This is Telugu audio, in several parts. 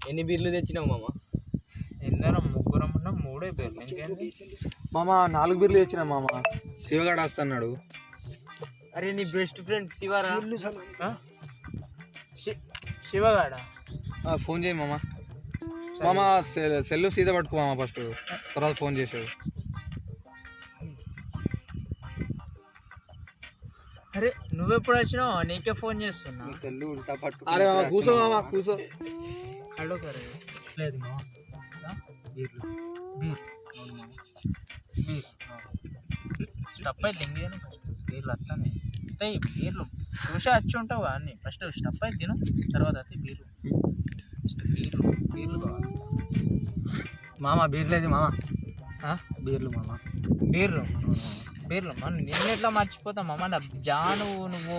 ఎన్ని బీర్లు తెచ్చినావు మామ? ఎందరం ముగ్గురం ఉన్నాం, 3 బీర్లు. ఇంకేంది మామ? 4 బీర్లు తెచ్చినా మామ. శివగాడు వస్తున్నాడు. అరే నీ బెస్ట్ ఫ్రెండ్ శివరా? శివగాడా? ఫోన్ చేయి మామ. మామ సెల్లు సీదా పట్టుకో మామ, ఫస్ట్ తర్వాత ఫోన్ చేసాడు. అరే నువ్వెప్పుడు వచ్చినావు? నీకే ఫోన్ చేస్తున్నా. సెల్లు ఉల్టా పట్టుకో. అరే మామ కూర్చో మామ, కూర్చో. హలో కరే లేదు మామ. బీర్లు బీర్ బీర్ స్టప్ అయితే తింగేను. ఫస్ట్ బీర్లు వస్తానే వస్తాయి. బీర్లు చూసే వచ్చి ఉంటావు అన్నీ. ఫస్ట్ స్టప్ అయితే తిను, తర్వాత అయితే బీర్లు. ఫస్ట్ బీర్లు కావాలి మామ. బీర్లేదు మామ. బీర్లు మామ. బీర్లు మనం నేను ఎట్లా మర్చిపోతామమ్మ? జాను నువ్వు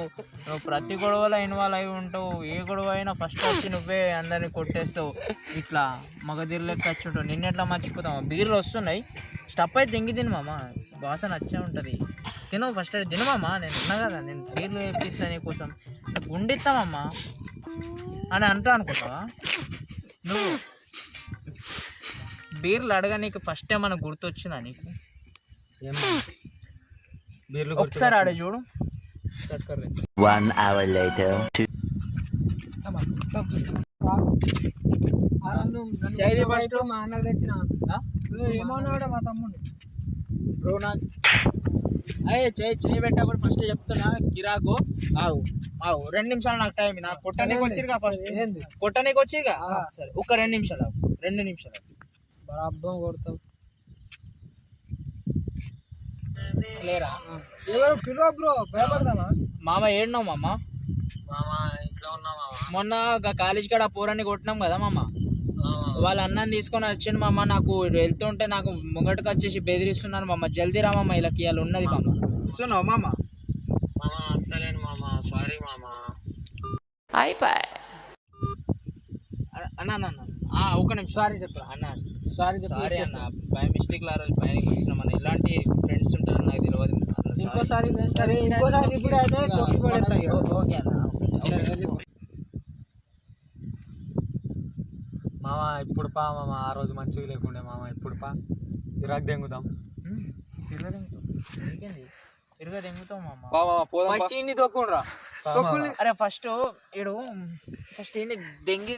ప్రతి గొడవలో ఇన్వాల్వ్ అయి ఉంటావు. ఏ గొడవ అయినా ఫస్ట్ వచ్చి నువ్వే అందరినీ కొట్టేస్తావు. ఇట్లా మగధీరు లెక్క వచ్చి ఉంటావు. నిన్న ఎట్లా మర్చిపోతావు? బీర్లు వస్తున్నాయి, స్టప్ అయితే దింగి తిను మామ. వాసన వచ్చే ఉంటుంది. తిను ఫస్ట్ అది తినమమ్మా. నేను ఉన్నా కదా, నేను బీర్లు వేపిస్తా నీకోసం, గుండిస్తామమ్మా అని అంటా అనుకుంటావా నువ్వు? బీర్లు అడగా నీకు ఫస్ట్ టైం మనకు గుర్తొచ్చిందా నీకు? ఒకసారి ఆడే చూడు. 1 hour later. మా అన్న తెచ్చిన ఏమన్నాడు మా తమ్ముడు బ్రో? నాకు అయ్యే చేయి పెట్టకుండా ఫస్ట్ చెప్తున్నా. కిరాకు ఆవు 2 నిమిషాలు నాకు టైం. నాకు కొట్టడానికి వచ్చిరుగా, ఫస్ట్ కొట్టడానికి వచ్చిరుగా. సరే ఒక్క 2 నిమిషాలు, 2 నిమిషాలు అబ్బం కొడతావు లేరా? ఎవరు పిలువ బ్రో? భయపడదామా మామ? ఏడున్నావు మామ? ఇంట్లో ఉన్నా మామ. మొన్న కాలేజ్ కాడ పోరాన్ని కొట్టినాం కదా మామ. వాళ్ళ అన్నం తీసుకొని వచ్చిండు మామ. నాకు వెళ్తుంటే నాకు ముంగటకు వచ్చేసి బెదిరిస్తున్నాను మామ. జల్దీ రా మామ, ఇలా ఇవాళ ఉన్నది మామ. చూస్తున్నావు మామ? వస్తలేను మామ, సారీ మామ. అన్న ఒక నిమిషం సారీ చెప్పరా అన్న. సారీ అన్న, బై మిస్టేక్ లా రోజు పైన వచ్చినాం అన్న. ఇలాంటి ఫ్రెండ్స్ ఉంటారు నాకు తెలియదు. ఇంకోసారి ఇప్పుడు అయితే ఓకే అన్న. మామ ఇప్పుడు పా మామ. ఆ రోజు మంచిగా లేకుండే మామ. ఇప్పుడు పా ఇరాక్ దెంగుదాం. తిరగా దెంగుతాం మామ. అరే ఫస్ట్ ఈయన దెంగి